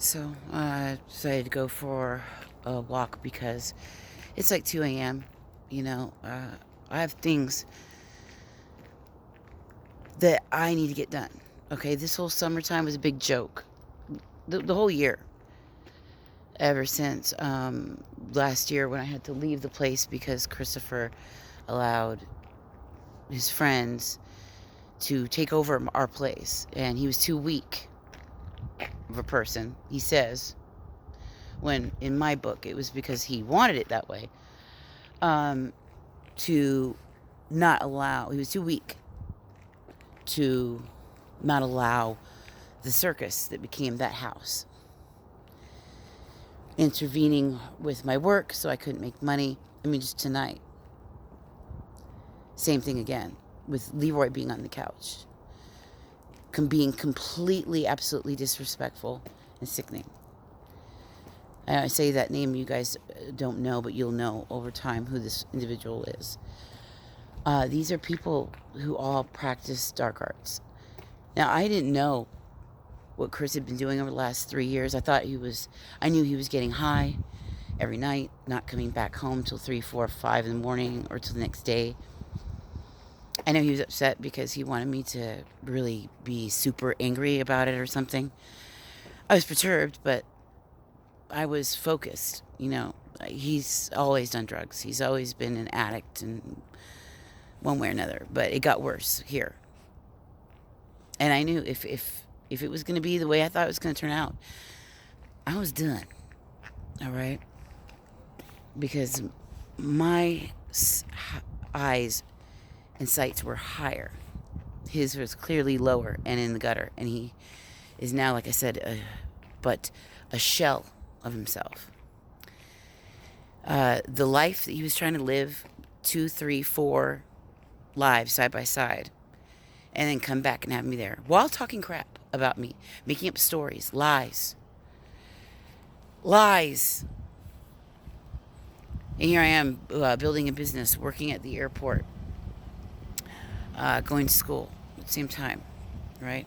So I decided to go for a walk because it's like 2 a.m. I have things that I need to get done. Okay, this whole summertime was a big joke. The whole year. Ever since last year when I had to leave the place because Christopher allowed his friends to take over our place. And he was too weak of a person, he says. When in my book, it was because he wanted it that way. To not allow, he was too weak to not allow the circus that became that house. Intervening with my work so I couldn't make money. Just tonight. Same thing again with Leroy being on the couch. Being completely, absolutely disrespectful and sickening. And I say that name you guys don't know, but you'll know over time who this individual is. These are people who all practice dark arts. Now, I didn't know what Chris had been doing over the last 3 years. I knew he was getting high every night, not coming back home till 3, 4, 5 in the morning or till the next day. I know he was upset because he wanted me to really be super angry about it or something. I was perturbed, but I was focused. He's always done drugs. He's always been an addict in one way or another, but it got worse here. And I knew if it was going to be the way I thought it was going to turn out, I was done. All right? Because my eyes and sights were higher. His was clearly lower and in the gutter. And he is now, like I said, but a shell of himself. The life that he was trying to live, 2, 3, 4 lives side by side, and then come back and have me there while talking crap about me, making up stories, lies. And here I am building a business, working at the airport, going to school at the same time, right?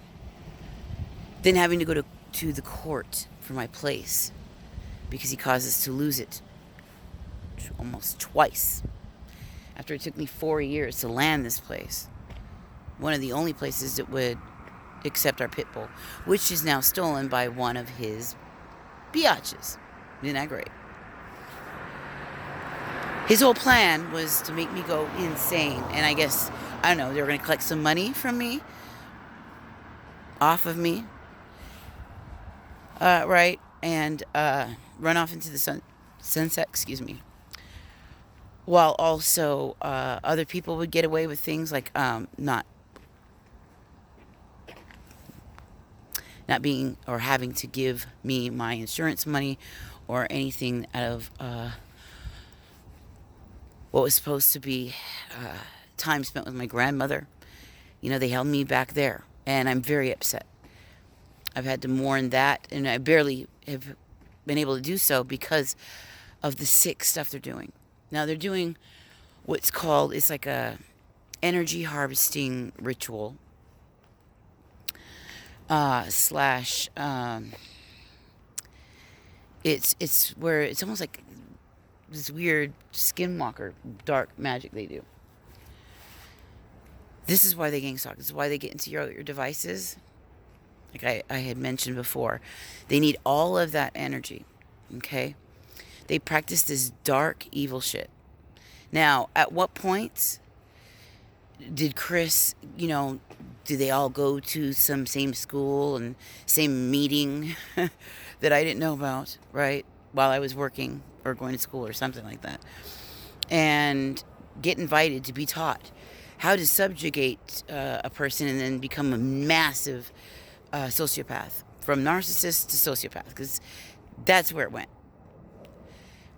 Then having to go to the court for my place because he caused us to lose it almost twice. After it took me 4 years to land this place. One of the only places that would accept our pit bull, which is now stolen by one of his biatches. Isn't that great? His whole plan was to make me go insane. And I guess, I don't know, they were going to collect some money from me. Off of me. Right? And run off into the sunset, While also other people would get away with things like not being or having to give me my insurance money or anything out of what was supposed to be time spent with my grandmother. They held me back there, and I'm very upset. I've had to mourn that, and I barely have been able to do so because of the sick stuff they're doing. Now they're doing what's called, it's like a energy harvesting ritual slash it's where it's almost like this weird skinwalker dark magic they do. This is why they gangstalk. This is why they get into your devices. Like I had mentioned before, they need all of that energy. Okay, they practice this dark evil shit. Now, at what point did Chris, do they all go to some same school and same meeting that I didn't know about, right? While I was working or going to school or something like that. And get invited to be taught how to subjugate a person and then become a massive sociopath. From narcissist to sociopath. Because that's where it went.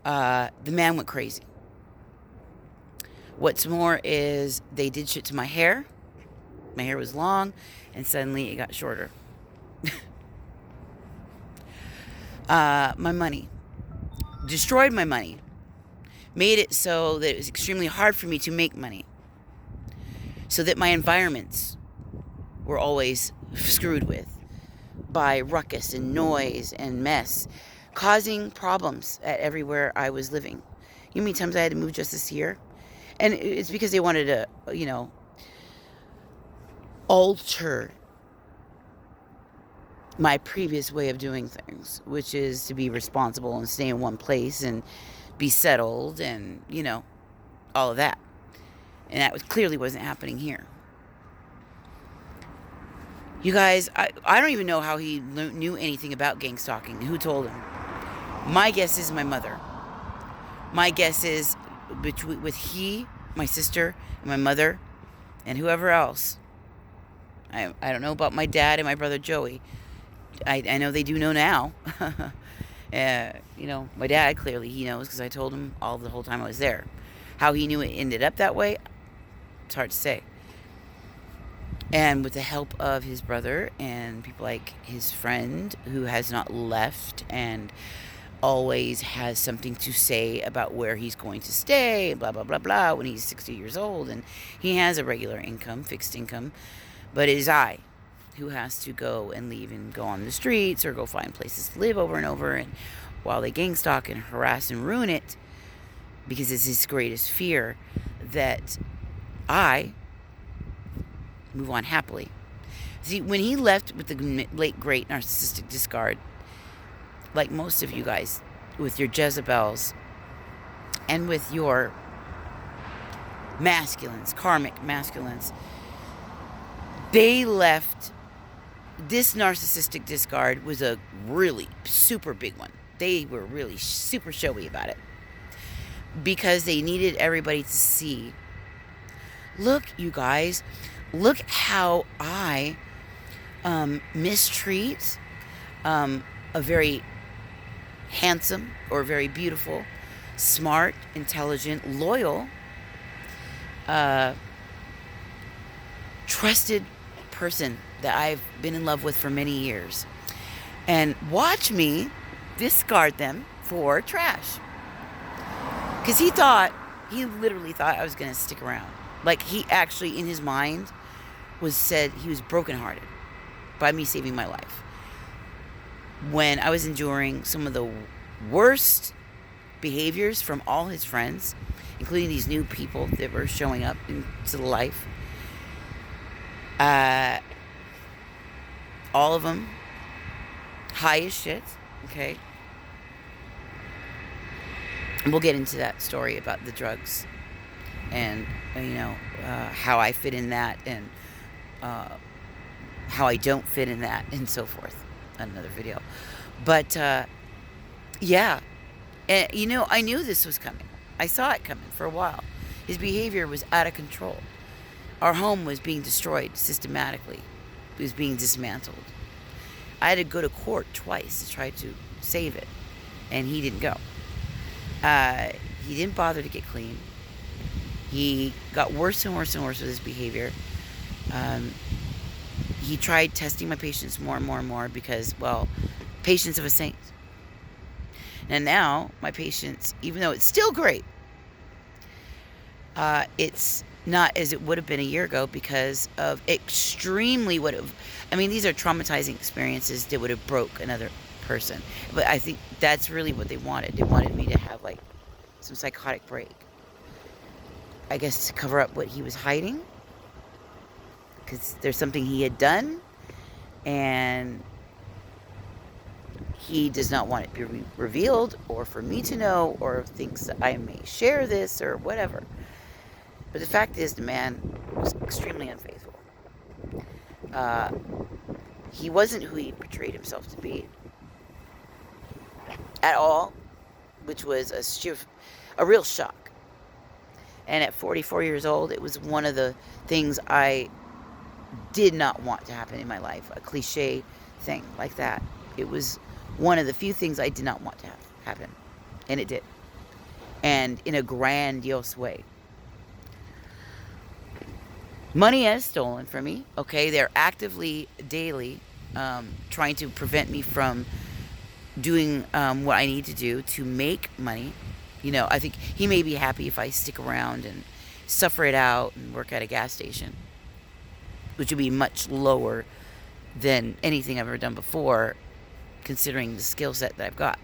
The man went crazy. What's more is they did shit to my hair. My hair was long, and suddenly it got shorter. My money. Destroyed my money. Made it so that it was extremely hard for me to make money. So that my environments were always screwed with. by ruckus and noise and mess, causing problems at everywhere I was living. You know how many times I had to move just this year? And it's because they wanted to, alter my previous way of doing things, which is to be responsible and stay in one place and be settled and, all of that. And that clearly wasn't happening here. You guys, I don't even know how he knew anything about gangstalking. Who told him? My guess is my mother. My guess is with he, my sister, and my mother, and whoever else. I don't know about my dad and my brother Joey. I know they do know now. My dad, clearly he knows because I told him the whole time I was there. How he knew it ended up that way, it's hard to say. And with the help of his brother and people like his friend who has not left and always has something to say about where he's going to stay, blah, blah, blah, blah, when he's 60 years old. And he has a regular income, fixed income. But it is I who has to go and leave and go on the streets or go find places to live over and over. And while they gangstalk and harass and ruin it, because it's his greatest fear that I move on happily. See, when he left with the late, great Narcissistic Discard, like most of you guys, with your Jezebels and with your masculines, karmic masculines, they left. This Narcissistic Discard was a really super big one. They were really super showy about it because they needed everybody to see. Look, you guys, look how I mistreat a very handsome or very beautiful, smart, intelligent, loyal, trusted person that I've been in love with for many years. And watch me discard them for trash. Because he literally thought I was going to stick around. Like, he actually, in his mind, said he was brokenhearted by me saving my life. When I was enduring some of the worst behaviors from all his friends, including these new people that were showing up into the life. All of them high as shit, okay? And we'll get into that story about the drugs and, how I fit in that and how I don't fit in that and so forth. Another video. But, yeah. And, I knew this was coming. I saw it coming for a while. His behavior was out of control. Our home was being destroyed systematically. It was being dismantled. I had to go to court twice to try to save it. And he didn't go. He didn't bother to get clean. He got worse and worse and worse with his behavior. He tried testing my patience more and more and more because, patience of a saint. And now, my patience, even though it's still great, it's not as it would have been a year ago because of extremely these are traumatizing experiences that would have broke another person. But I think that's really what they wanted. They wanted me to have, some psychotic break. I guess to cover up what he was hiding. Because there's something he had done. And he does not want it to be revealed or for me to know or thinks that I may share this or whatever. But the fact is, the man was extremely unfaithful. He wasn't who he portrayed himself to be at all, which was a real shock. And at 44 years old, it was one of the things I did not want to happen in my life. A cliche thing like that. It was one of the few things I did not want to have happen. And it did. And in a grandiose way. Money is stolen from me. Okay, they're actively, daily, trying to prevent me from doing what I need to do to make money. I think he may be happy if I stick around and suffer it out and work at a gas station, which would be much lower than anything I've ever done before, considering the skill set that I've got.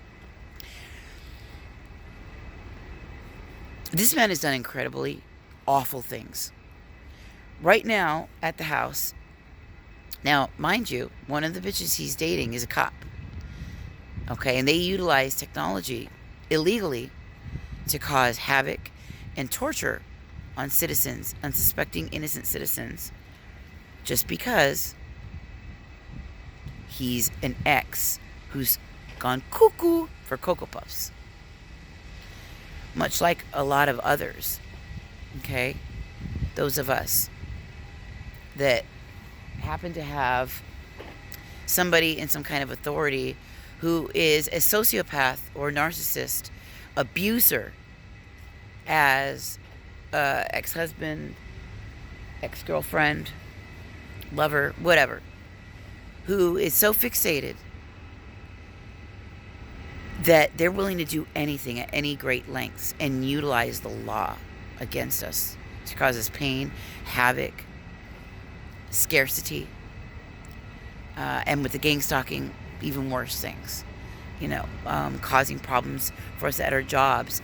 This man has done incredibly awful things. Right now, at the house, now, mind you, one of the bitches he's dating is a cop. Okay, and they utilize technology illegally to cause havoc and torture on citizens, unsuspecting innocent citizens, just because he's an ex who's gone cuckoo for Cocoa Puffs. Much like a lot of others, okay? Those of us that happen to have somebody in some kind of authority who is a sociopath or narcissist, abuser, as ex-husband, ex-girlfriend, lover, whatever, who is so fixated that they're willing to do anything at any great lengths and utilize the law against us to cause us pain, havoc, scarcity, and with the gangstalking, even worse things. Causing problems for us at our jobs,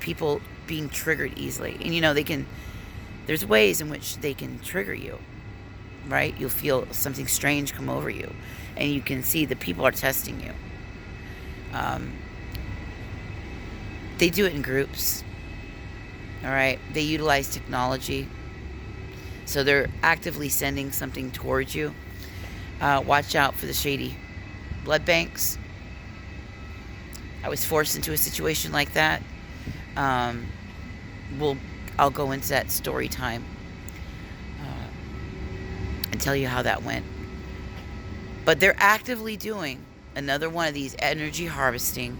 people being triggered easily. And there's ways in which they can trigger you, right? You'll feel something strange come over you, and you can see the people are testing you. They do it in groups, all right? They utilize technology, so they're actively sending something towards you. Watch out for the shady blood banks. I was forced into a situation like that. I'll go into that story time and tell you how that went. But they're actively doing another one of these energy harvesting,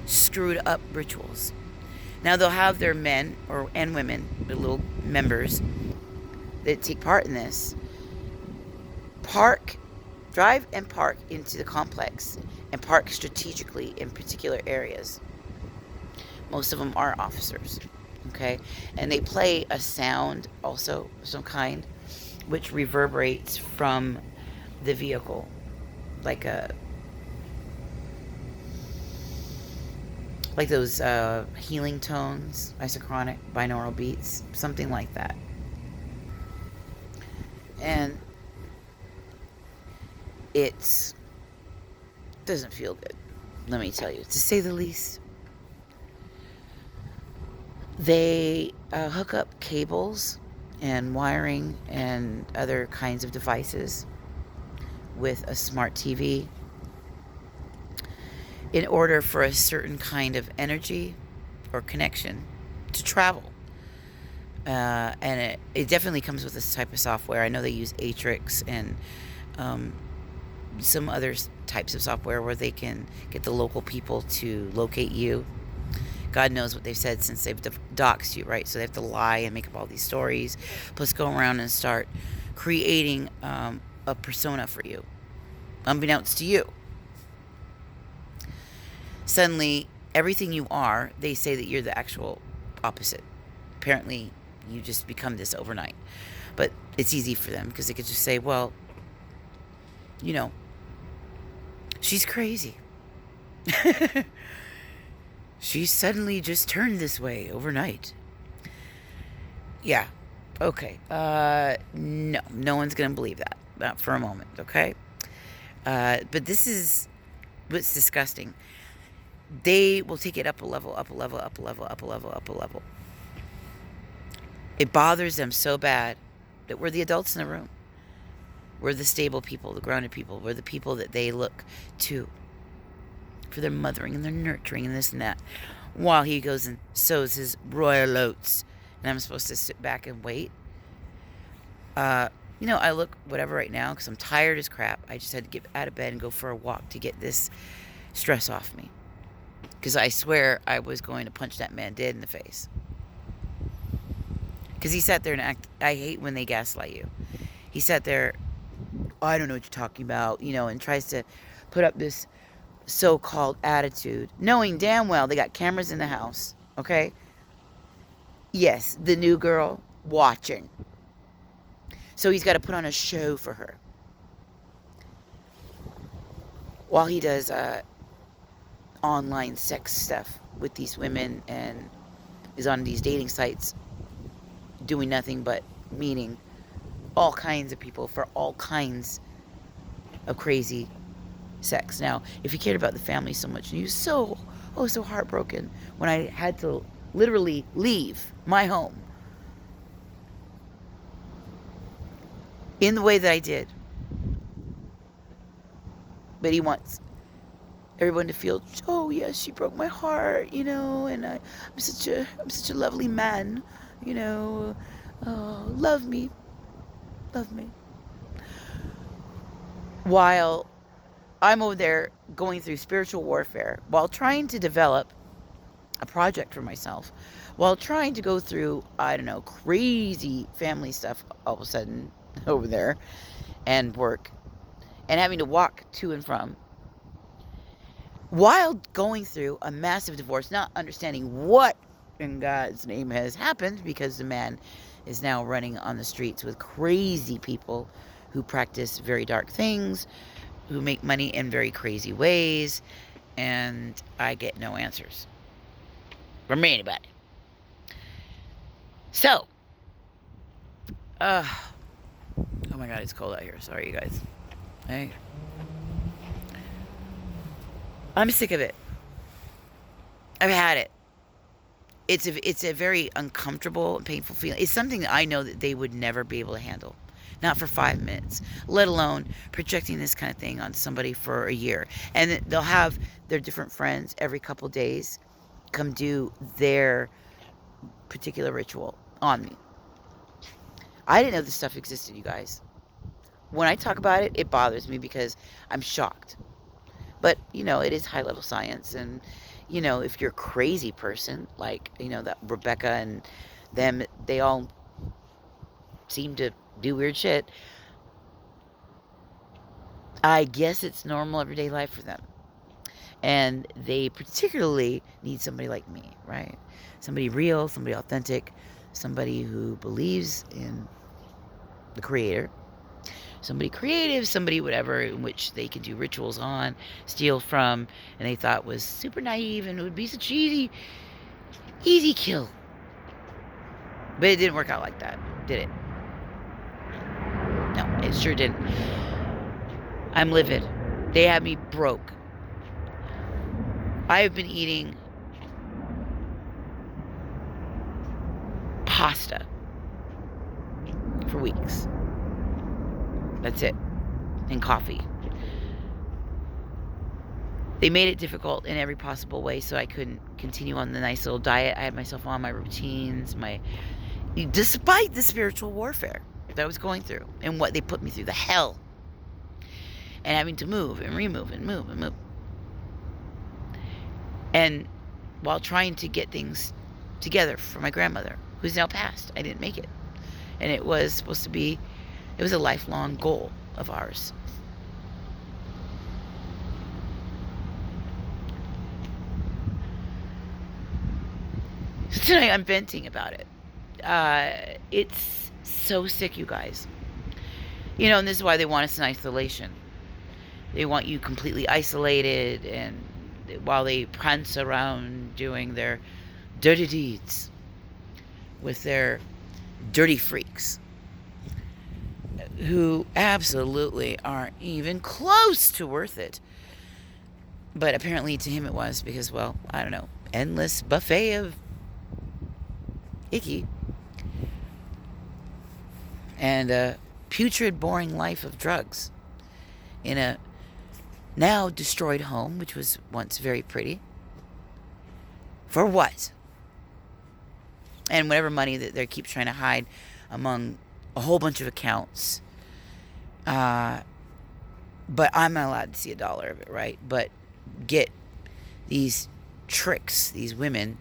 screwed up rituals. Now they'll have their men and women, their little members that take part in this, drive and park into the complex and park strategically in particular areas. Most of them are officers, okay? And they play a sound also of some kind which reverberates from the vehicle, like those healing tones, isochronic, binaural beats, something like that. And it doesn't feel good, let me tell you, to say the least. They hook up cables and wiring and other kinds of devices with a smart TV in order for a certain kind of energy or connection to travel. And it definitely comes with this type of software. I know they use Atrix and some other types of software where they can get the local people to locate you. God knows what they've said since they've doxed you, right? So they have to lie and make up all these stories, plus go around and start creating a persona for you, unbeknownst to you. Suddenly, everything you are, they say that you're the actual opposite. Apparently, you just become this overnight. But it's easy for them because they could just say, well, she's crazy. She suddenly just turned this way overnight. Yeah. Okay. No one's going to believe that. Not for a moment, okay? But this is what's disgusting. They will take it up a level, up a level, up a level, up a level, up a level. It bothers them so bad that we're the adults in the room. We're the stable people, the grounded people. We're the people that they look to for their mothering and their nurturing and this and that. While he goes and sows his royal oats. And I'm supposed to sit back and wait. I look whatever right now because I'm tired as crap. I just had to get out of bed and go for a walk to get this stress off me. Because I swear I was going to punch that man dead in the face. Because he sat there and I hate when they gaslight you. He sat there, I don't know what you're talking about, and tries to put up this so-called attitude, knowing damn well they got cameras in the house, okay? Yes, the new girl watching. So he's got to put on a show for her. while he does online sex stuff with these women and is on these dating sites doing nothing but meeting all kinds of people for all kinds of crazy sex. Now, if he cared about the family so much, and he was so heartbroken when I had to literally leave my home in the way that I did. But he wants everyone to feel, oh yes, she broke my heart, you know, and I'm such a lovely man, you know. Oh, love me. Love me. While I'm over there going through spiritual warfare, while trying to develop a project for myself, while trying to go through, I don't know, crazy family stuff all of a sudden over there, and work, and having to walk to and from, while going through a massive divorce, not understanding what in God's name has happened, because the man is now running on the streets with crazy people who practice very dark things, who make money in very crazy ways, and I get no answers from anybody. So, oh my God, it's cold out here. Sorry, you guys. Hey. I'm sick of it. I've had it. It's a very uncomfortable and painful feeling. It's something that I know that they would never be able to handle. Not for 5 minutes, let alone projecting this kind of thing on somebody for a year. And they'll have their different friends every couple days come do their particular ritual on me. I didn't know this stuff existed, you guys. When I talk about it, it bothers me because I'm shocked. But, you know, it is high-level science. And, you know, if you're a crazy person, like, you know, that Rebecca and them, they all seem to do weird shit. I guess it's normal everyday life for them. And they particularly need somebody like me, right? Somebody real, somebody authentic, somebody who believes in the creator, somebody creative, somebody whatever, in which they can do rituals on, steal from, and they thought was super naive and it would be such easy kill. But it didn't work out like that, did it? No, it sure didn't. I'm livid. They had me broke. I have been eating pasta for weeks. That's it. And coffee. They made it difficult in every possible way so I couldn't continue on the nice little diet I had myself on, my routines, despite the spiritual warfare that I was going through and what they put me through, the hell. And having to move and remove and move and move. And while trying to get things together for my grandmother, who's now passed, I didn't make it. And it was supposed to be, it was a lifelong goal of ours. So tonight I'm venting about it. It's so sick, you guys. You know, and this is why they want us in isolation. They want you completely isolated, and while they prance around doing their dirty deeds with their dirty freaks who absolutely aren't even close to worth it. But apparently to him it was because, well, I don't know, endless buffet of icky and a putrid, boring life of drugs in a now destroyed home, which was once very pretty. For what? And whatever money that they keep trying to hide among a whole bunch of accounts. But I'm not allowed to see a dollar of it, right? But get these tricks, these women,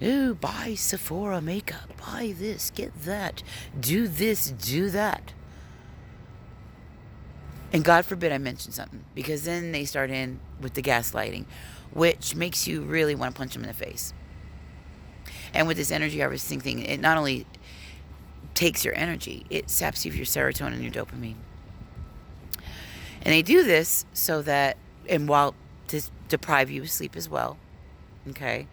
ooh, buy Sephora makeup, buy this, get that, do this, do that. And God forbid I mention something, because then they start in with the gaslighting, which makes you really want to punch them in the face. And with this energy harvesting thing, it not only takes your energy, it saps you of your serotonin and your dopamine. And they do this so that and while to deprive you of sleep as well, okay?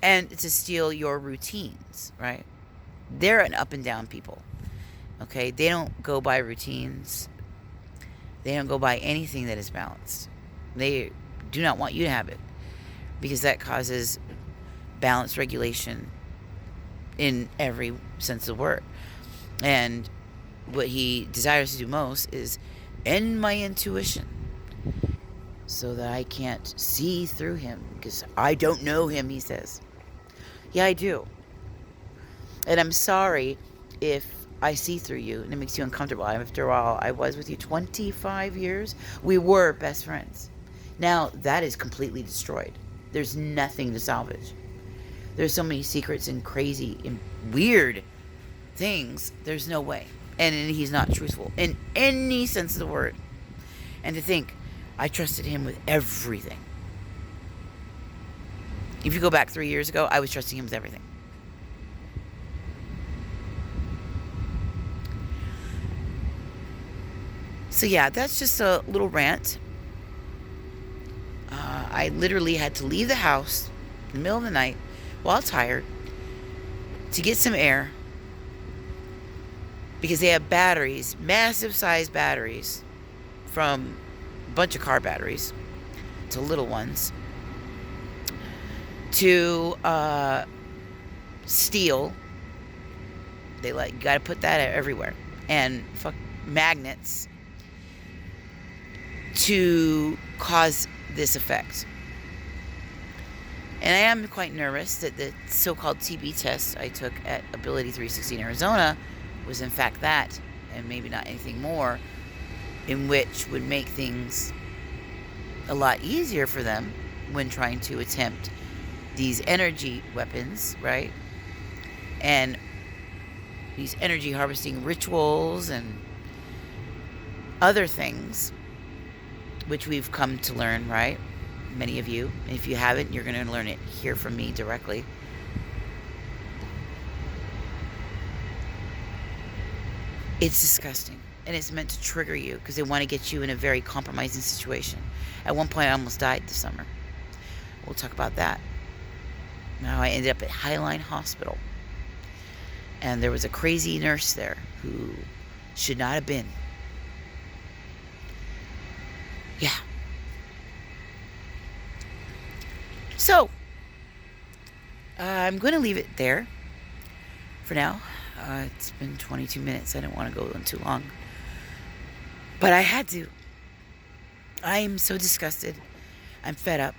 And to steal your routines, right? They're an up and down people, okay? They don't go by routines. They don't go by anything that is balanced. They do not want you to have it, because that causes balance regulation in every sense of the word. And what he desires to do most is end my intuition so that I can't see through him, because I don't know him, he says. Yeah, I do. And I'm sorry if I see through you and it makes you uncomfortable. After all, I was with you 25 years. We were best friends. Now, that is completely destroyed. There's nothing to salvage. There's so many secrets and crazy and weird things. There's no way. And he's not truthful in any sense of the word. And to think, I trusted him with everything. If you go back 3 years ago, I was trusting him with everything. So yeah, that's just a little rant. I literally had to leave the house in the middle of the night while tired to get some air, because they have batteries, massive size batteries, from a bunch of car batteries to little ones, to steel. They got to put that everywhere, and magnets to cause this effect. And I am quite nervous that the so-called TB test I took at Ability 360 in Arizona was in fact that, and maybe not anything more, in which would make things a lot easier for them when trying to attempt these energy weapons, right? And these energy harvesting rituals and other things, which we've come to learn, right? Many of you. And if you haven't, you're going to learn it here from me directly. It's disgusting. And it's meant to trigger you because they want to get you in a very compromising situation. At one point, I almost died this summer. We'll talk about that. Now, I ended up at Highline Hospital. And there was a crazy nurse there who should not have been. Yeah. So, I'm going to leave it there for now. It's been 22 minutes. I didn't want to go on too long. But I had to. I am so disgusted. I'm fed up.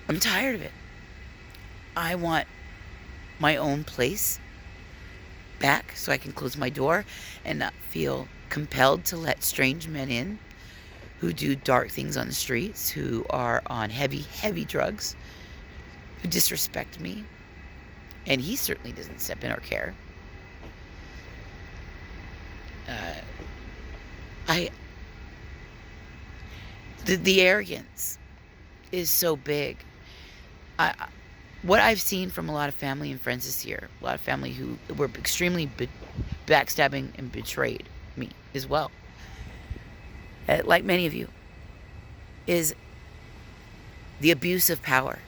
I'm tired of it. I want my own place back so I can close my door and not feel compelled to let strange men in who do dark things on the streets, who are on heavy, heavy drugs, who disrespect me. And he certainly doesn't step in or care. The arrogance is so big. What I've seen from a lot of family and friends this year, a lot of family who were extremely backstabbing and betrayed me as well, like many of you, is the abuse of power.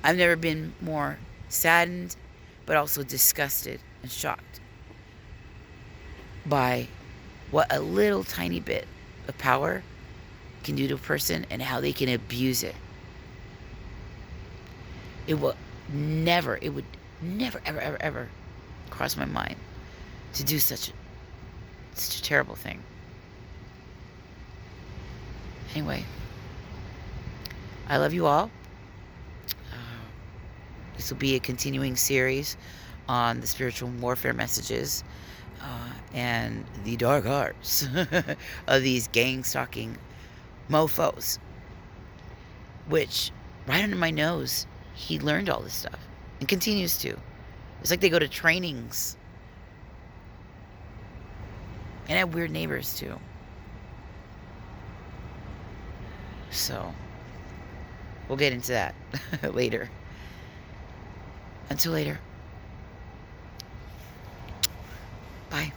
I've never been more saddened, but also disgusted and shocked by what a little tiny bit of power can do to a person and how they can abuse it. It would never, ever, ever cross my mind to do such a terrible thing. Anyway, I love you all. This will be a continuing series on the spiritual warfare messages and the dark arts of these gang-stalking mofos, which right under my nose, he learned all this stuff and continues to. It's like they go to trainings and have weird neighbors too. So we'll get into that later. Until later. Bye.